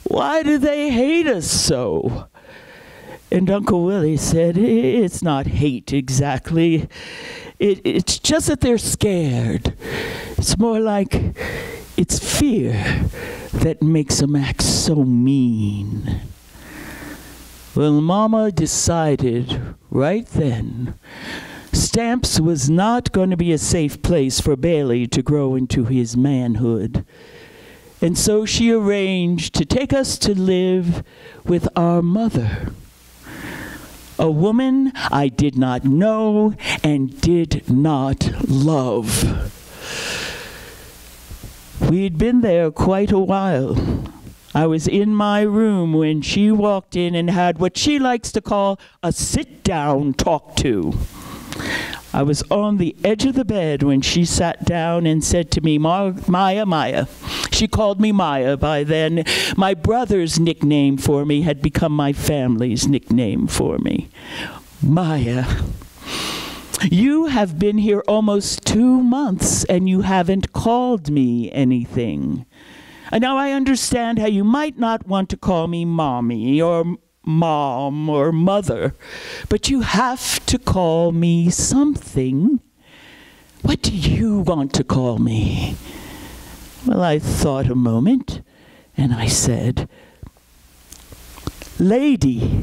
Why do they hate us so? And Uncle Willie said, it's not hate exactly. It's just that they're scared. It's more like it's fear that makes them act so mean. Well, Mama decided right then Stamps was not going to be a safe place for Bailey to grow into his manhood. And so she arranged to take us to live with our mother, a woman I did not know and did not love. We'd been there quite a while. I was in my room when she walked in and had what she likes to call a sit-down talk to. I was on the edge of the bed when she sat down and said to me, Maya. She called me Maya by then. My brother's nickname for me had become my family's nickname for me. Maya, you have been here almost 2 months and you haven't called me anything. And now I understand how you might not want to call me Mommy or Mom or Mother, but you have to call me something. What do you want to call me? Well, I thought a moment, and I said, Lady.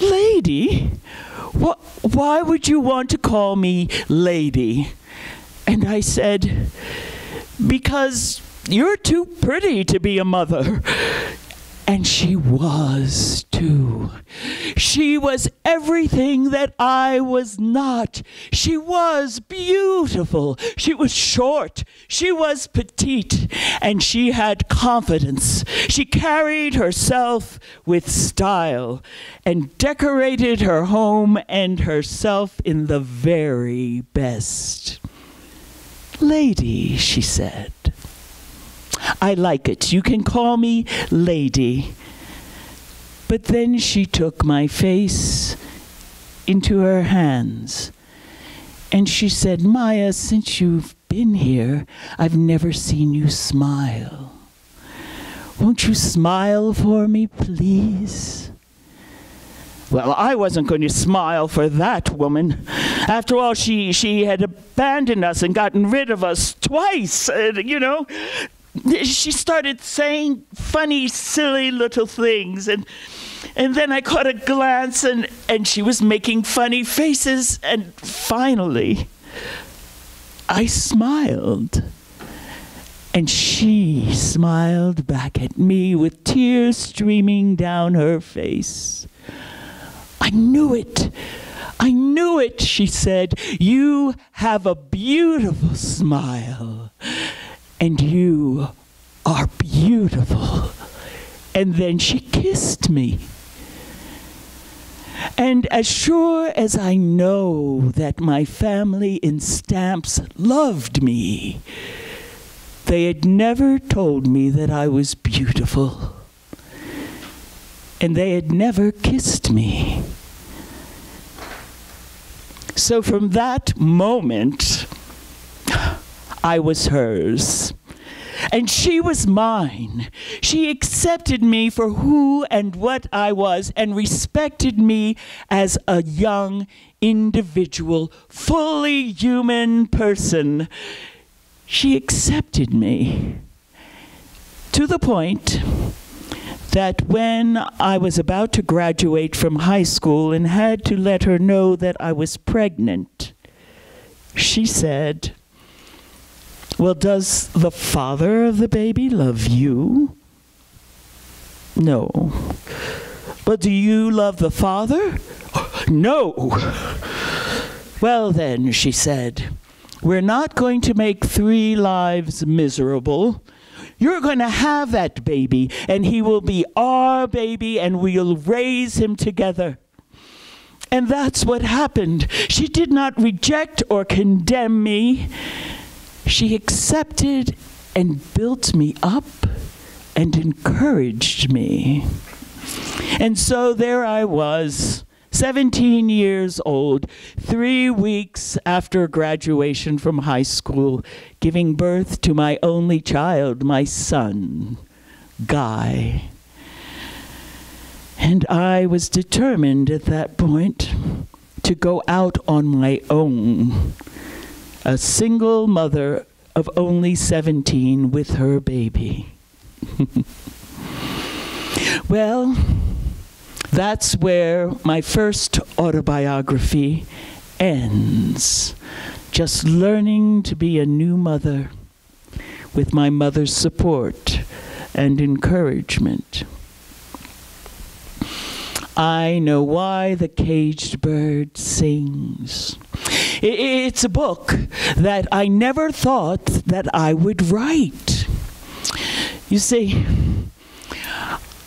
Lady? Why would you want to call me Lady? And I said, because you're too pretty to be a mother. And she was, too. She was everything that I was not. She was beautiful. She was short. She was petite. And she had confidence. She carried herself with style and decorated her home and herself in the very best. Lady, she said. I like it. You can call me Lady. But then she took my face into her hands. And she said, Maya, since you've been here, I've never seen you smile. Won't you smile for me, please? Well, I wasn't going to smile for that woman. After all, she had abandoned us and gotten rid of us twice, you know. She started saying funny, silly little things, and then I caught a glance, and she was making funny faces, and finally, I smiled. And she smiled back at me with tears streaming down her face. I knew it. I knew it, she said. You have a beautiful smile. And you are beautiful. And then she kissed me. And as sure as I know that my family in Stamps loved me, they had never told me that I was beautiful. And they had never kissed me. So from that moment, I was hers, and she was mine. She accepted me for who and what I was and respected me as a young, individual, fully human person. She accepted me to the point that when I was about to graduate from high school and had to let her know that I was pregnant, she said, well, does the father of the baby love you? No. But do you love the father? No. Well then, she said, we're not going to make 3 lives miserable. You're going to have that baby, and he will be our baby, and we'll raise him together. And that's what happened. She did not reject or condemn me. She accepted and built me up and encouraged me. And so there I was, 17 years old, 3 weeks after graduation from high school, giving birth to my only child, my son, guy. And I was determined at that point to go out on my own, a single mother of only 17 with her baby. Well, that's where my first autobiography ends. Just learning to be a new mother with my mother's support and encouragement. I know why the caged bird sings. It's a book that I never thought that I would write. You see,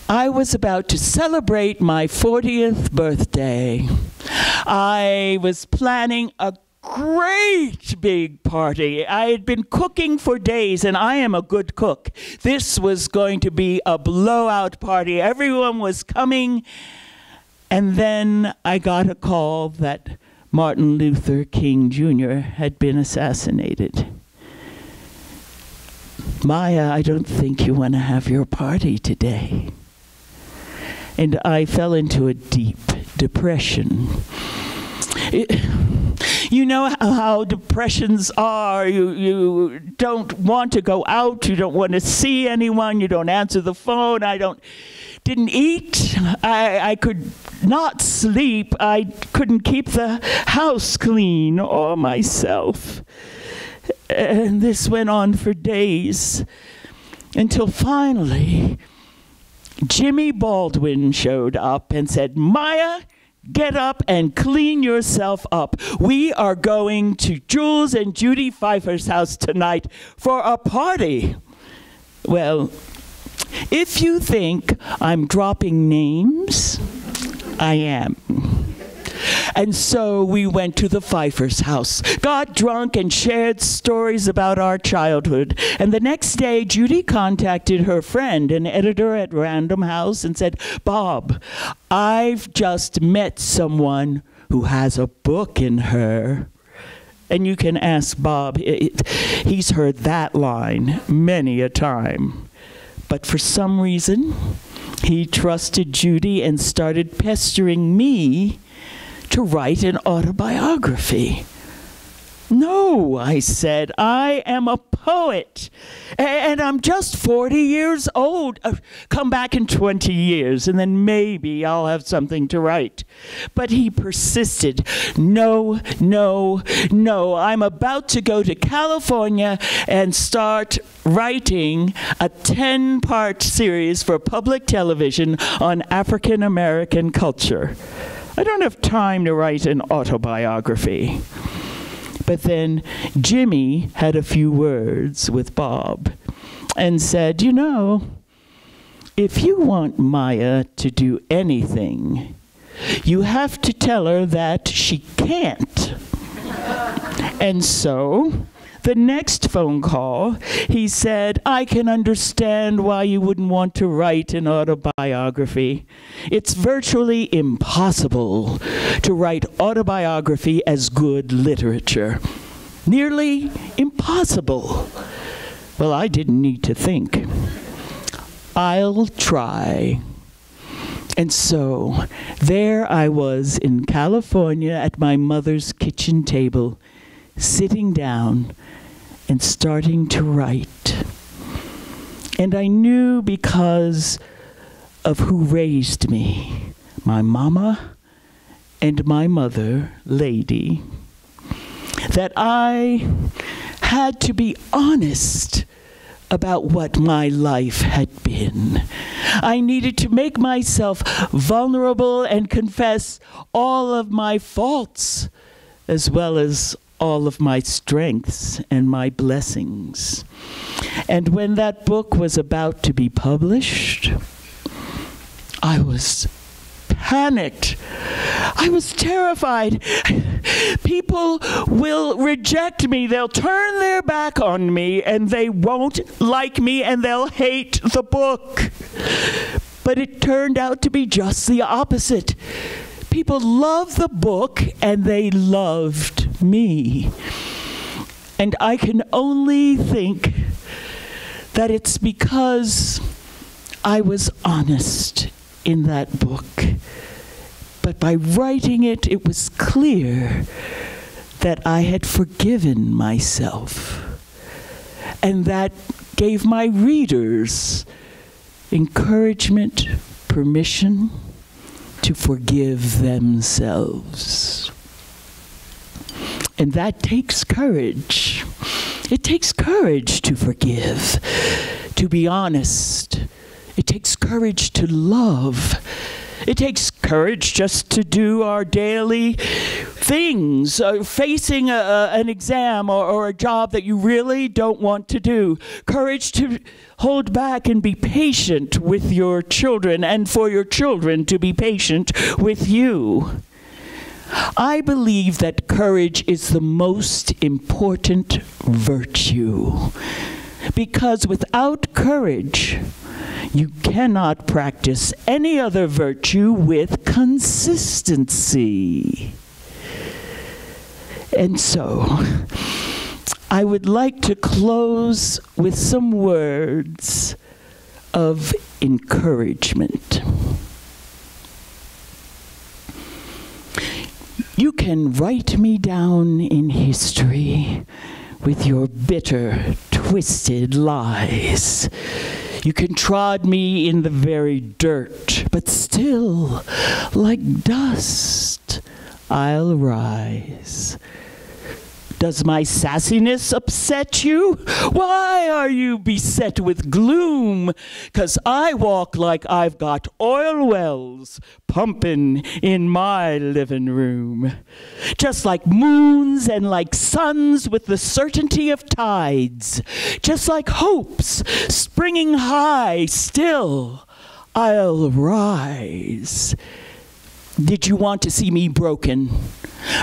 I was about to celebrate my 40th birthday. I was planning a great big party. I had been cooking for days, and I am a good cook. This was going to be a blowout party. Everyone was coming. And then I got a call that Martin Luther King Jr. had been assassinated. Maya, I don't think you want to have your party today. And I fell into a deep depression. You know how depressions are. You don't want to go out. You don't want to see anyone. You don't answer the phone. Didn't eat. I could not sleep. I couldn't keep the house clean or myself. And this went on for days until finally Jimmy Baldwin showed up and said, Maya, get up and clean yourself up. We are going to Jules and Judy Pfeiffer's house tonight for a party. Well, if you think I'm dropping names, I am. And so we went to the Pfeiffer's house, got drunk and shared stories about our childhood. And the next day, Judy contacted her friend, an editor at Random House, and said, Bob, I've just met someone who has a book in her. And you can ask Bob, he's heard that line many a time. But for some reason, he trusted Judy and started pestering me to write an autobiography. No, I said, I am a poet, and I'm just 40 years old. Come back in 20 years, and then maybe I'll have something to write. But he persisted. No, no, no. I'm about to go to California and start writing a 10-part series for public television on African American culture. I don't have time to write an autobiography. But then Jimmy had a few words with Bob and said, you know, if you want Maya to do anything, you have to tell her that she can't. And so the next phone call, he said, I can understand why you wouldn't want to write an autobiography. It's virtually impossible to write autobiography as good literature. Nearly impossible. Well, I didn't need to think. I'll try. And so there I was in California at my mother's kitchen table, sitting down and starting to write. And I knew because of who raised me, my mama and my mother, Lady, that I had to be honest about what my life had been. I needed to make myself vulnerable and confess all of my faults, as well as all of my strengths and my blessings. And when that book was about to be published, I was panicked. I was terrified. People will reject me. They'll turn their back on me, and they won't like me, and they'll hate the book. But it turned out to be just the opposite. People loved the book, and they loved me. And I can only think that it's because I was honest in that book. But by writing it, it was clear that I had forgiven myself. And that gave my readers encouragement, permission to forgive themselves. And that takes courage. It takes courage to forgive, to be honest. It takes courage to love. It takes courage just to do our daily things, facing an exam or a job that you really don't want to do. Courage to hold back and be patient with your children, and for your children to be patient with you. I believe that courage is the most important virtue, because without courage, you cannot practice any other virtue with consistency. And so, I would like to close with some words of encouragement. You can write me down in history with your bitter, twisted lies. You can trod me in the very dirt, but still, like dust, I'll rise. Does my sassiness upset you? Why are you beset with gloom? 'Cause I walk like I've got oil wells pumping in my living room. Just like moons and like suns with the certainty of tides. Just like hopes springing high, still I'll rise. Did you want to see me broken?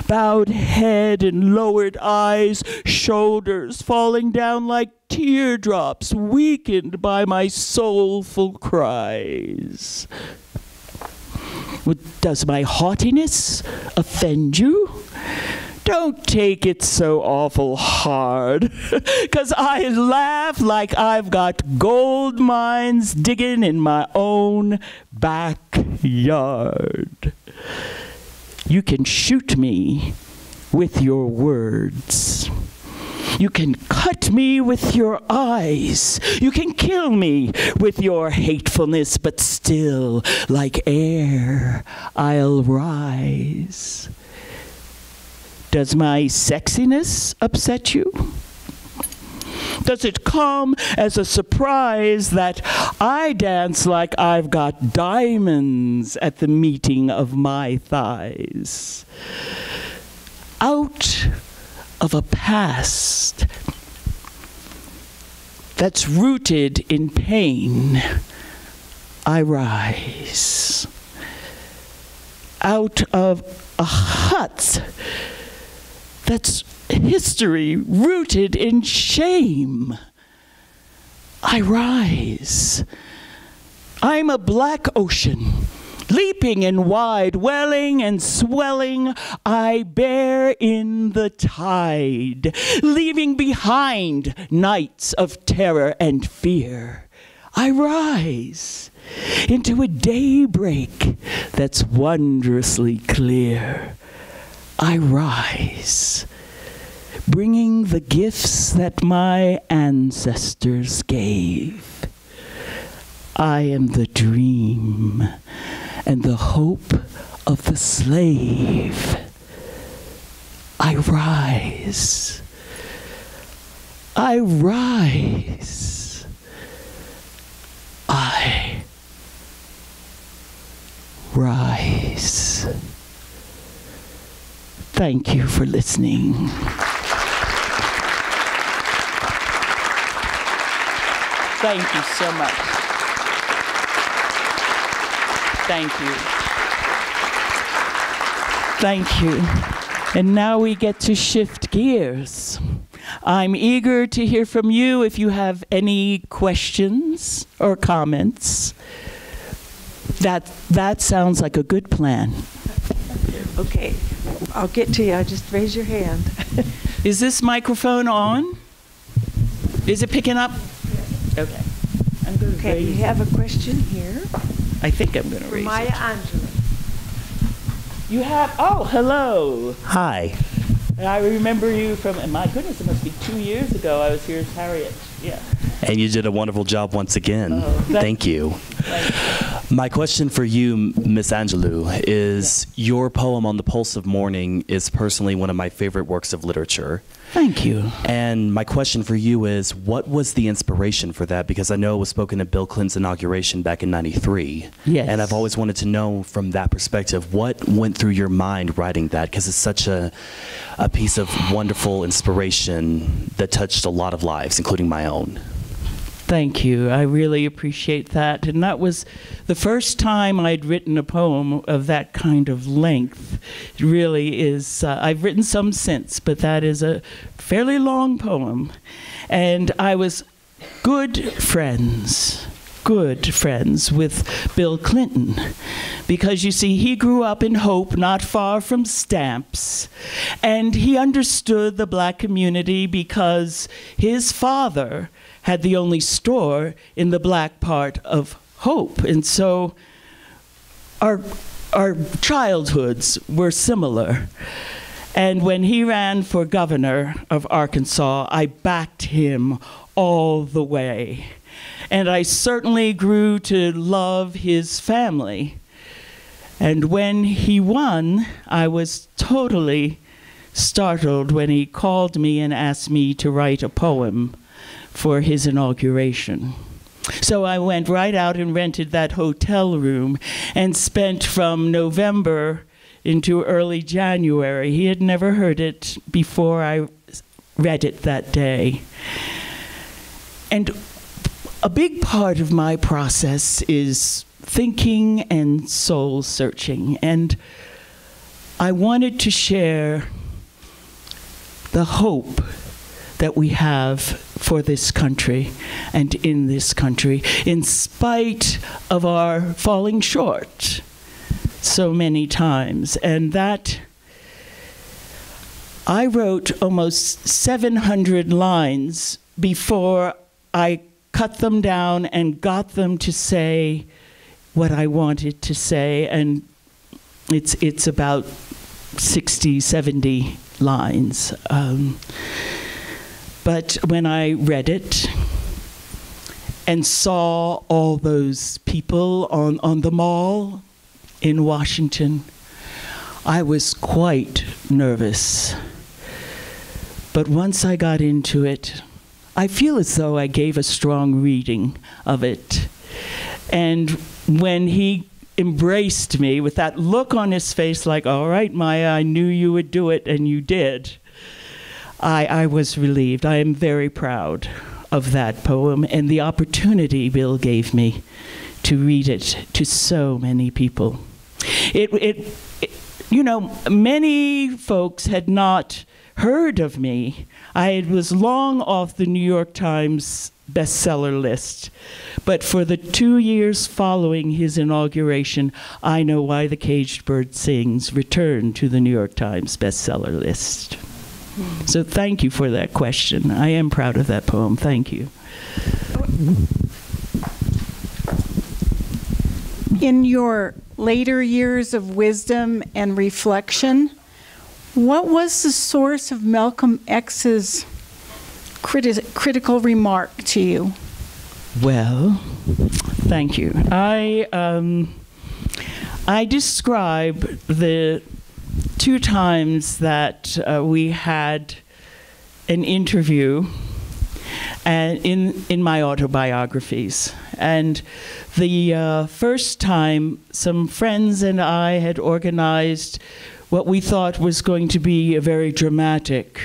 Bowed head and lowered eyes, shoulders falling down like teardrops, weakened by my soulful cries. Does my haughtiness offend you? Don't take it so awful hard, 'cause I laugh like I've got gold mines digging in my own backyard. You can shoot me with your words. You can cut me with your eyes. You can kill me with your hatefulness, but still, like air, I'll rise. Does my sexiness upset you? Does it come as a surprise that I dance like I've got diamonds at the meeting of my thighs? Out of a past that's rooted in pain, I rise. Out of a hut that's history rooted in shame, I rise. I'm a black ocean, leaping and wide, welling and swelling, I bear in the tide, leaving behind nights of terror and fear. I rise into a daybreak that's wondrously clear. I rise, bringing the gifts that my ancestors gave. I am the dream and the hope of the slave. I rise. I rise. I rise. Thank you for listening. Thank you so much. Thank you. Thank you. And now we get to shift gears. I'm eager to hear from you if you have any questions or comments. That sounds like a good plan. Okay, I'll get to you. Just raise your hand. Is this microphone on? Is it picking up? Okay. I'm going to Okay, raise. you have a question here. I think I'm going to For raise Maya it. Angelou. You have. Oh, hello. Hi. I remember you from. My goodness, it must be 2 years ago. I was here as Harriet. Yeah. And you did a wonderful job once again. Oh, Thank you. My question for you, Miss Angelou, is your poem On the Pulse of Morning is personally one of my favorite works of literature. Thank you. And my question for you is, what was the inspiration for that? Because I know it was spoken at Bill Clinton's inauguration back in '93. Yes. And I've always wanted to know from that perspective, what went through your mind writing that? Because it's such a piece of wonderful inspiration that touched a lot of lives, including my own. Thank you. I really appreciate that. And that was the first time I'd written a poem of that kind of length. It really is. I've written some since, but that is a fairly long poem. And I was good friends with Bill Clinton, because you see, he grew up in Hope, not far from Stamps, and he understood the black community because his father had the only store in the black part of Hope. And so our childhoods were similar. And when he ran for governor of Arkansas, I backed him all the way. And I certainly grew to love his family. And when he won, I was totally startled when he called me and asked me to write a poem for his inauguration. So I went right out and rented that hotel room and spent from November into early January. He had never heard it before I read it that day. And a big part of my process is thinking and soul searching. And I wanted to share the hope that we have for this country and in this country, in spite of our falling short so many times. And that I wrote almost 700 lines before I cut them down and got them to say what I wanted to say. And it's about 60, 70 lines. But when I read it and saw all those people on the mall in Washington, I was quite nervous. But once I got into it, I feel as though I gave a strong reading of it. And when he embraced me with that look on his face like, all right, Maya, I knew you would do it, and you did, I was relieved. I am very proud of that poem and the opportunity Bill gave me to read it to so many people. You know, many folks had not heard of me. I was long off the New York Times bestseller list. But for the 2 years following his inauguration, I Know Why the Caged Bird Sings returned to the New York Times bestseller list. So thank you for that question. I am proud of that poem. Thank you. In your later years of wisdom and reflection, what was the source of Malcolm X's critical remark to you? Well, thank you. I describe the 2 times that we had an interview in my autobiographies. And the first time, some friends and I had organized what we thought was going to be a very dramatic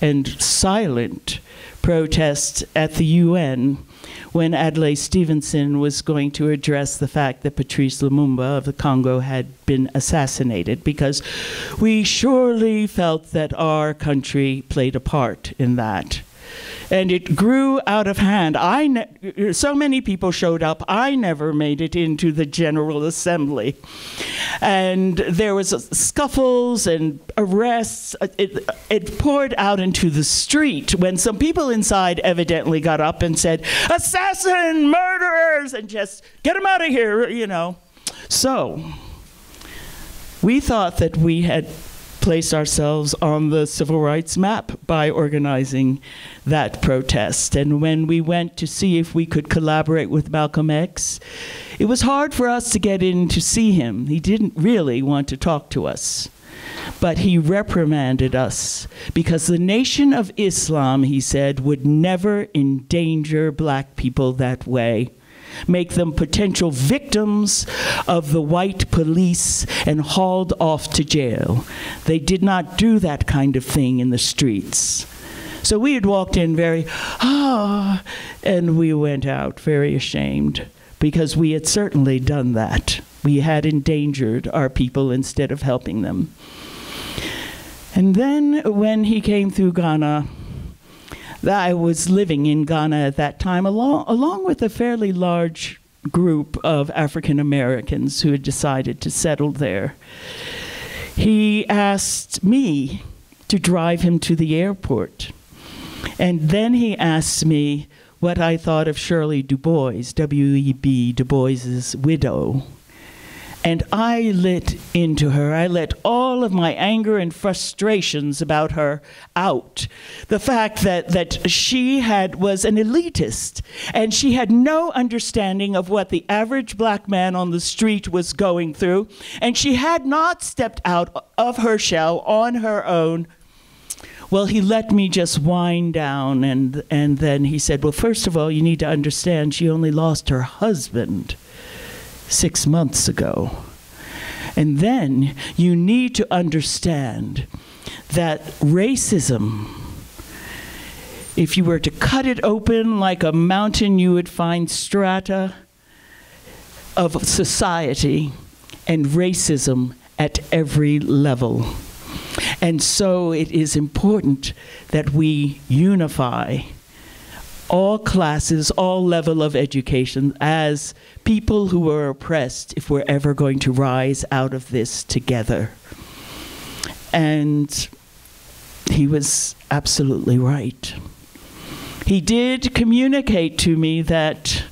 and silent protest at the UN when Adlai Stevenson was going to address the fact that Patrice Lumumba of the Congo had been assassinated, because we surely felt that our country played a part in that. And it grew out of hand. So many people showed up. I never made it into the General Assembly. And there was scuffles and arrests. It poured out into the street when some people inside evidently got up and said, "Assassin, murderers," and just get them out of here, you know. So we thought that we had placed ourselves on the civil rights map by organizing that protest. And when we went to see if we could collaborate with Malcolm X, it was hard for us to get in to see him. He didn't really want to talk to us. But he reprimanded us because the Nation of Islam, he said, would never endanger black people that way, make them potential victims of the white police and hauled off to jail. They did not do that kind of thing in the streets. So we had walked in very, and we went out very ashamed because we had certainly done that. We had endangered our people instead of helping them. And then when he came through Ghana, I was living in Ghana at that time, along with a fairly large group of African Americans who had decided to settle there. He asked me to drive him to the airport. And then he asked me what I thought of Shirley Du Bois, W.E.B. Du Bois's widow. And I lit into her. I let all of my anger and frustrations about her out. The fact that she was an elitist, and she had no understanding of what the average black man on the street was going through, and she had not stepped out of her shell on her own. Well, he let me just wind down, and then he said, well, first of all, you need to understand she only lost her husband 6 months ago. And then you need to understand that racism, if you were to cut it open like a mountain, you would find strata of society and racism at every level. And so it is important that we unify all classes, all level of education, as people who are oppressed, if we're ever going to rise out of this together. And he was absolutely right. He did communicate to me that,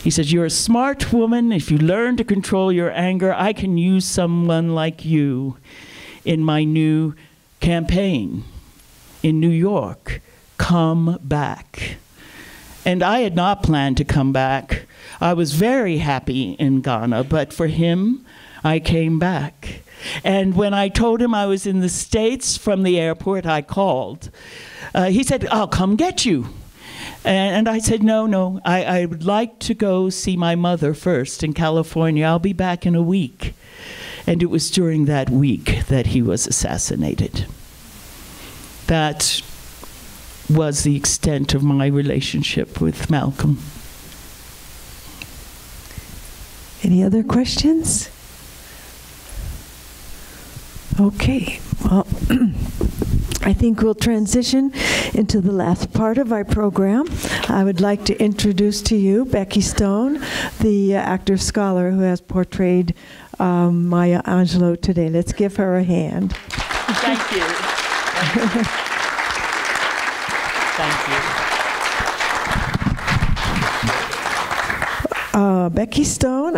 he said, you're a smart woman. If you learn to control your anger, I can use someone like you in my new campaign in New York. Come back. And I had not planned to come back. I was very happy in Ghana, but for him, I came back. And when I told him I was in the States from the airport, I called. He said, I'll come get you. And I said, no, I would like to go see my mother first in California. I'll be back in a week. And it was during that week that he was assassinated. That was the extent of my relationship with Malcolm. Any other questions? Okay, well, I think we'll transition into the last part of our program. I would like to introduce to you Becky Stone, the actor-scholar who has portrayed Maya Angelou today. Let's give her a hand. Thank you. Thank you. Becky Stone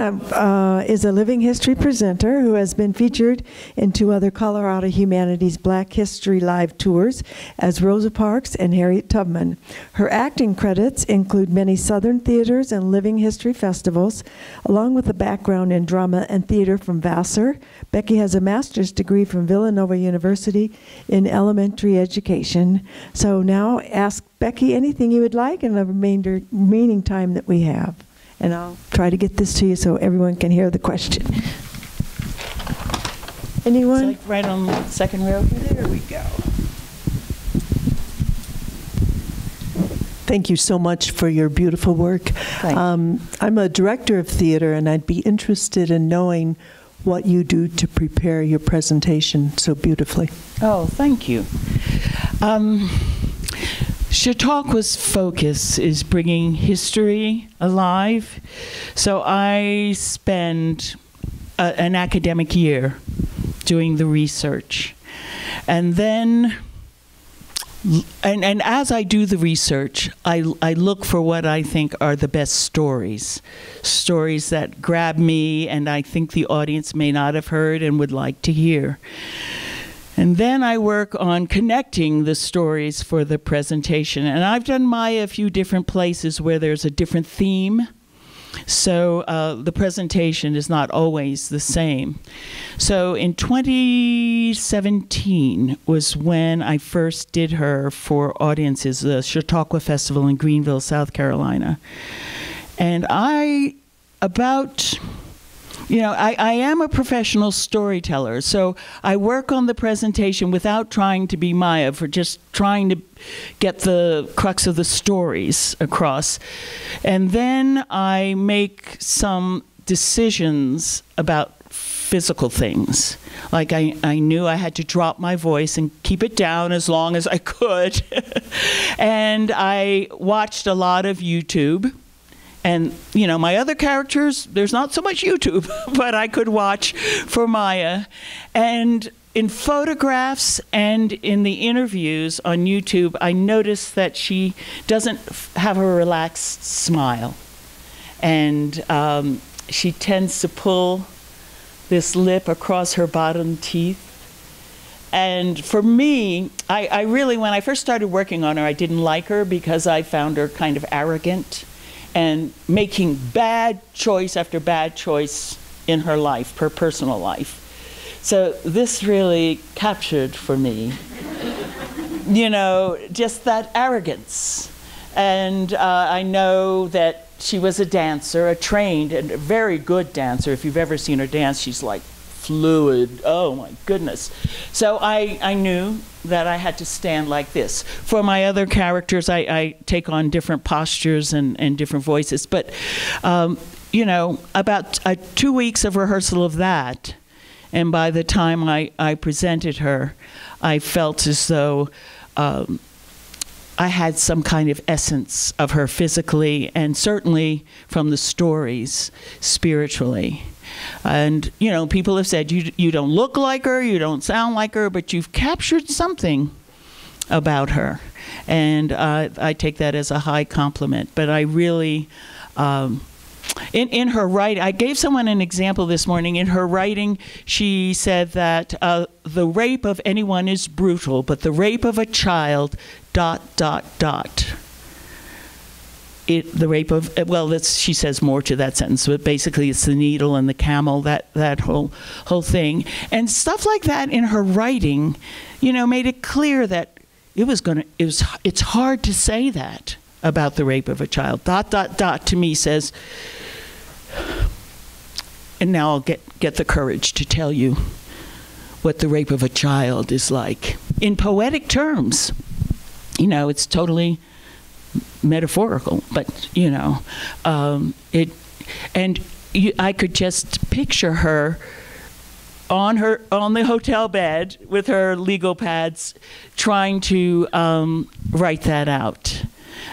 is a living history presenter who has been featured in 2 other Colorado Humanities Black History Live tours as Rosa Parks and Harriet Tubman. Her acting credits include many Southern theaters and living history festivals, along with a background in drama and theater from Vassar. Becky has a master's degree from Villanova University in elementary education. So now ask Becky anything you would like in the remaining time that we have. And I'll try to get this to you so everyone can hear the question. Anyone? It's like right on the second row. There we go. Thank you so much for your beautiful work. I'm a director of theater, and I'd be interested in knowing what you do to prepare your presentation so beautifully. Oh, thank you. Chautauqua's focus is bringing history alive. So I spend an academic year doing the research. And then, and as I do the research, I look for what I think are the best stories. Stories that grab me and I think the audience may not have heard and would like to hear. And then I work on connecting the stories for the presentation. And I've done Maya a few different places where there's a different theme. So the presentation is not always the same. So in 2017 was when I first did her for audiences, the Chautauqua Festival in Greenville, South Carolina. And I am a professional storyteller, so I work on the presentation without trying to be Maya, for just trying to get the crux of the stories across. And then I make some decisions about physical things. Like I knew I had to drop my voice and keep it down as long as I could. And I watched a lot of YouTube. And, you know, my other characters, there's not so much YouTube, but I could watch for Maya. And in photographs and in the interviews on YouTube, I noticed that she doesn't have a relaxed smile. And she tends to pull this lip across her bottom teeth. And for me, I really, when I first started working on her, I didn't like her because I found her kind of arrogant and making bad choice after bad choice in her life, her personal life. So this really captured for me, you know, just that arrogance. And I know that she was a dancer, a trained and a very good dancer. If you've ever seen her dance, she's like fluid. Oh my goodness. So I knew that I had to stand like this. For my other characters, I take on different postures and different voices. But, you know, about 2 weeks of rehearsal of that, and by the time I presented her, I felt as though I had some kind of essence of her physically, and certainly from the stories, spiritually. And, you know, people have said, you don't look like her, you don't sound like her, but you've captured something about her. And I take that as a high compliment. But I really, in her writing, I gave someone an example this morning. In her writing, she said that the rape of anyone is brutal, but the rape of a child, ... The rape of, well, she says more to that sentence, but basically it's the needle and the camel, that whole thing. And stuff like that in her writing, you know, made it clear that it's hard to say that about the rape of a child. ... to me says, and now I'll get the courage to tell you what the rape of a child is like. In poetic terms, you know, it's totally metaphorical, but you know, I could just picture her on the hotel bed with her legal pads, trying to write that out,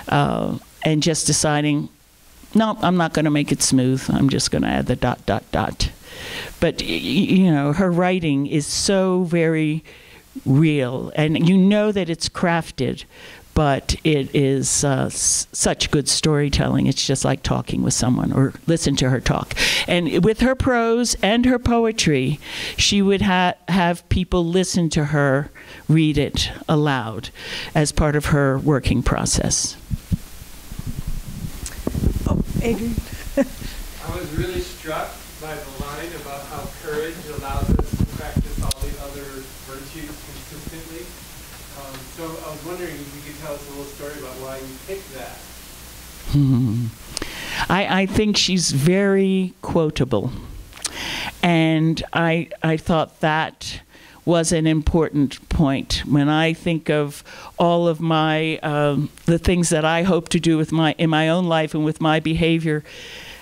and just deciding, no, I'm not going to make it smooth. I'm just going to add the ... But you know, her writing is so very real, and you know that it's crafted. But it is such good storytelling. It's just like talking with someone, or listen to her talk. And with her prose and her poetry, she would have people listen to her read it aloud as part of her working process. Oh, Adrian. I was really struck by the line about how courage allows us to practice all the other virtues consistently. So I was wondering if you could tell us a little story about why you picked that. I think she's very quotable. And I thought that was an important point. When I think of all of my, the things that I hope to do in my own life and with my behavior,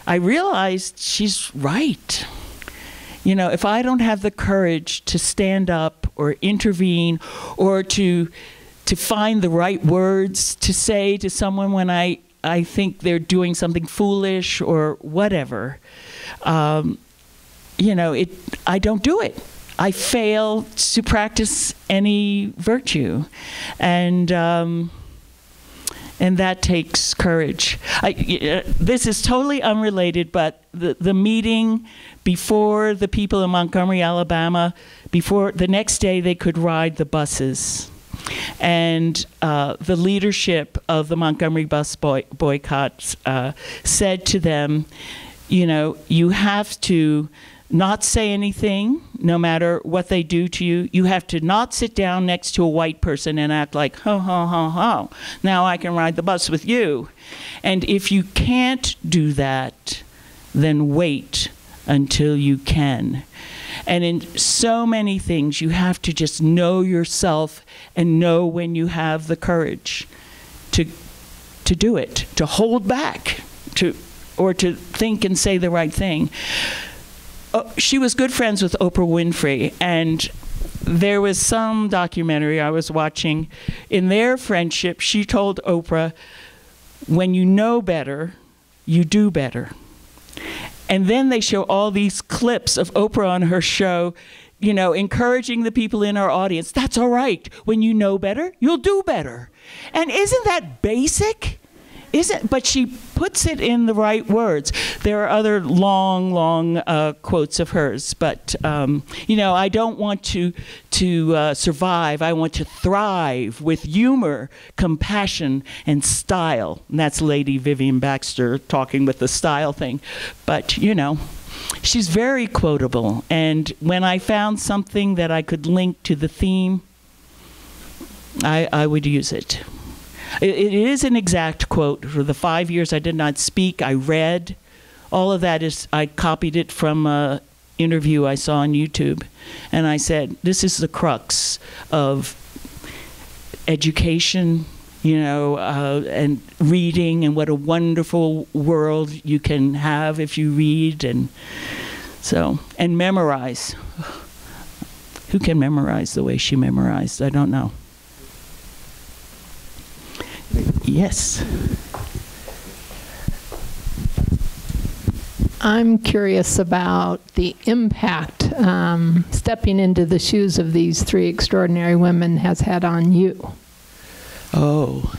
I realized she's right. You know, if I don't have the courage to stand up or intervene or to find the right words to say to someone when I think they're doing something foolish or whatever. You know, I don't do it. I fail to practice any virtue, and that takes courage. This is totally unrelated, but the meeting before the people in Montgomery, Alabama, before the next day they could ride the buses. And the leadership of the Montgomery bus boycott said to them, you know, you have to not say anything, no matter what they do to you. You have to not sit down next to a white person and act like, ho, ho, ho, ho, now I can ride the bus with you. And if you can't do that, then wait until you can. And in so many things, you have to just know yourself and know when you have the courage to do it, to hold back, or to think and say the right thing. She was good friends with Oprah Winfrey, and there was some documentary I was watching. In their friendship, she told Oprah, when you know better, you do better. And then they show all these clips of Oprah on her show, you know, encouraging the people in our audience, that's all right. When you know better, you'll do better. And isn't that basic? But she puts it in the right words. There are other long quotes of hers, but you know, I don't want to survive. I want to thrive with humor, compassion, and style. And that's Lady Vivian Baxter talking with the style thing. But you know, she's very quotable. And when I found something that I could link to the theme, I would use it. It is an exact quote. For the 5 years I did not speak, I read. All of that is, I copied it from an interview I saw on YouTube. And I said, this is the crux of education, you know, and reading, and what a wonderful world you can have if you read. And so, and memorize. Who can memorize the way she memorized? I don't know. Yes. I'm curious about the impact stepping into the shoes of these three extraordinary women has had on you. Oh,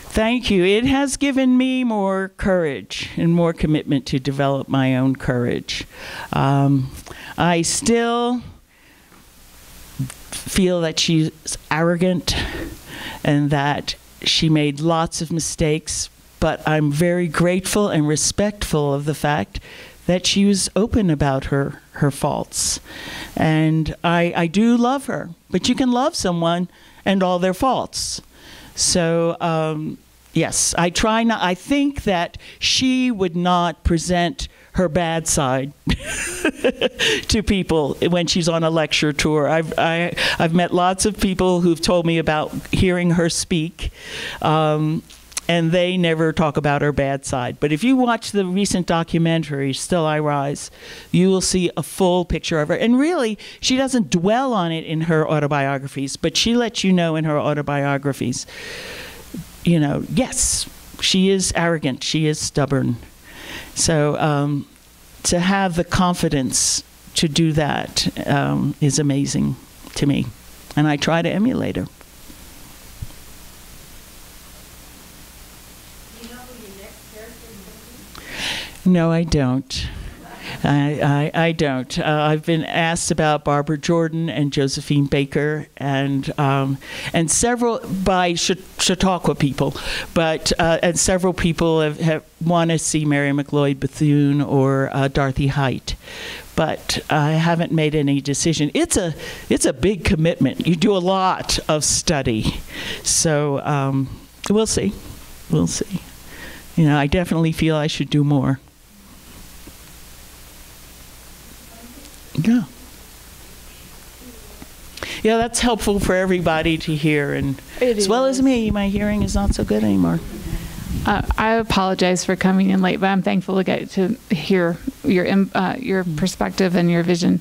thank you. It has given me more courage and more commitment to develop my own courage. I still feel that she's arrogant and that she made lots of mistakes, but I'm very grateful and respectful of the fact that she was open about her faults. And I do love her, but you can love someone and all their faults. So yes, I try not. I think that she would not present her bad side to people when she's on a lecture tour. I've met lots of people who've told me about hearing her speak, and they never talk about her bad side. But if you watch the recent documentary, Still I Rise, you will see a full picture of her. And really, she doesn't dwell on it in her autobiographies, but she lets you know in her autobiographies, you know, yes, she is arrogant, she is stubborn. So to have the confidence to do that is amazing to me. And I try to emulate her. Do you know who your next character is going to be? No, I don't. I don't. I've been asked about Barbara Jordan and Josephine Baker and several by Chautauqua people, but and several people have want to see Mary McLeod Bethune or Dorothy Height, but I haven't made any decision. It's a big commitment. You do a lot of study, so we'll see. We'll see. You know, I definitely feel I should do more. Yeah. Yeah, that's helpful for everybody to hear, and as well as me. My hearing is not so good anymore. I apologize for coming in late, but I'm thankful to get to hear your perspective and your vision.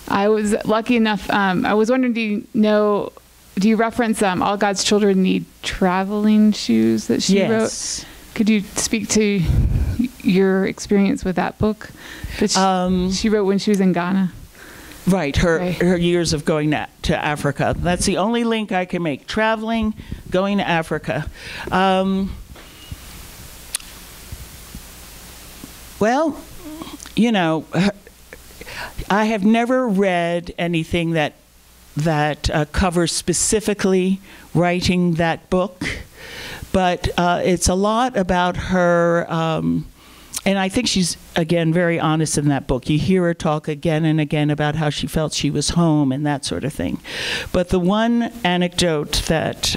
I was lucky enough. I was wondering, do you know do you reference All God's Children Need Traveling Shoes that she wrote? Could you speak to your experience with that book that she wrote when she was in Ghana? Right, her years of going to Africa. That's the only link I can make. Traveling, going to Africa. Well, you know, I have never read anything that covers specifically writing that book, but it's a lot about her, and I think she's, again, very honest in that book. You hear her talk again and again about how she felt she was home and that sort of thing. But the one anecdote that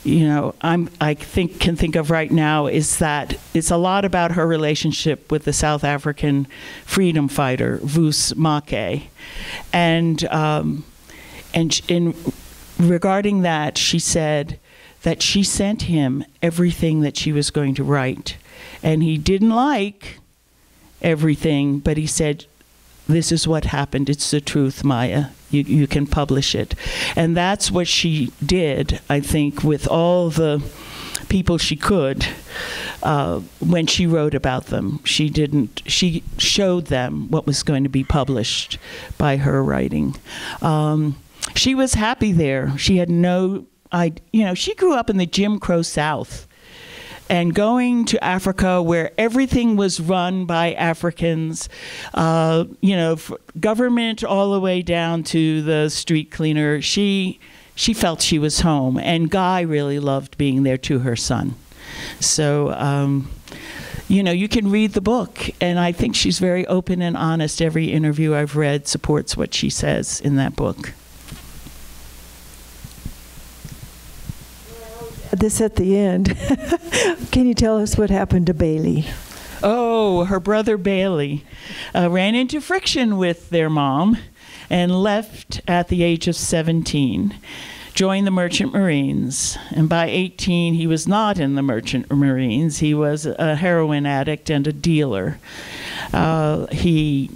you know, I can think of right now is that it's a lot about her relationship with the South African freedom fighter Vus Make, and in regarding that, she said that she sent him everything that she was going to write, and he didn't like everything, but he said, "This is what happened. It's the truth, Maya. You can publish it." And that's what she did, I think, with all the people she could when she wrote about them. She showed them what was going to be published by her writing. She was happy there. She had no idea. You know, she grew up in the Jim Crow South. And going to Africa, where everything was run by Africans, you know, government all the way down to the street cleaner, she felt she was home. And Guy really loved being there to her son. So, you know, you can read the book, and I think she's very open and honest. Every interview I've read supports what she says in that book. This at the end. Can you tell us what happened to Bailey? Oh, her brother Bailey ran into friction with their mom and left at the age of 17, joined the Merchant Marines. And by 18, he was not in the Merchant Marines. He was a heroin addict and a dealer. He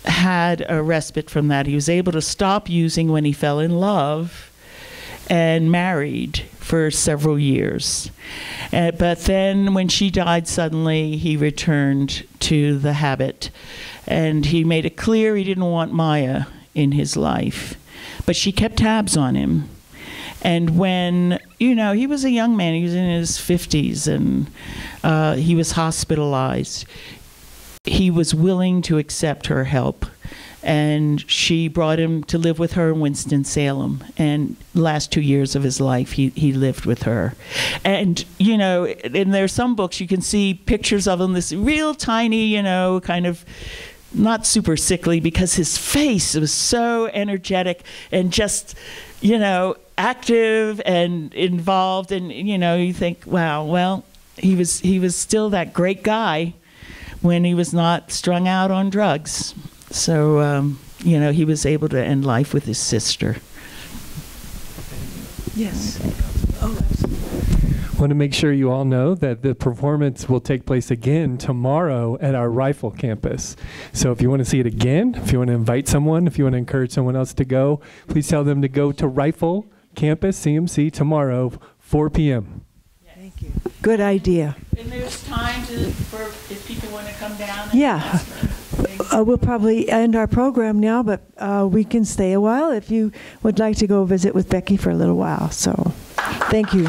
had a respite from that. He was able to stop using when he fell in love and married for several years. But then when she died suddenly, he returned to the habit. And he made it clear he didn't want Maya in his life. But she kept tabs on him. And when, you know, he was a young man, he was in his 50s, and he was hospitalized, he was willing to accept her help. And she brought him to live with her in Winston-Salem. And the last 2 years of his life, he lived with her. And, you know, and there's some books you can see pictures of him, this real tiny, you know, kind of not super sickly, because his face was so energetic and just, you know, active and involved. And, you know, you think, wow, well, he was still that great guy when he was not strung out on drugs. So, you know, he was able to end life with his sister. Yes. I want to make sure you all know that the performance will take place again tomorrow at our Rifle campus. So if you want to see it again, if you want to invite someone, if you want to encourage someone else to go, please tell them to go to Rifle campus, CMC, tomorrow, 4 p.m. Thank you. Good idea. And there's time for if people want to come down. Yeah. We'll probably end our program now, but we can stay a while if you would like to go visit with Becky for a little while. So thank you.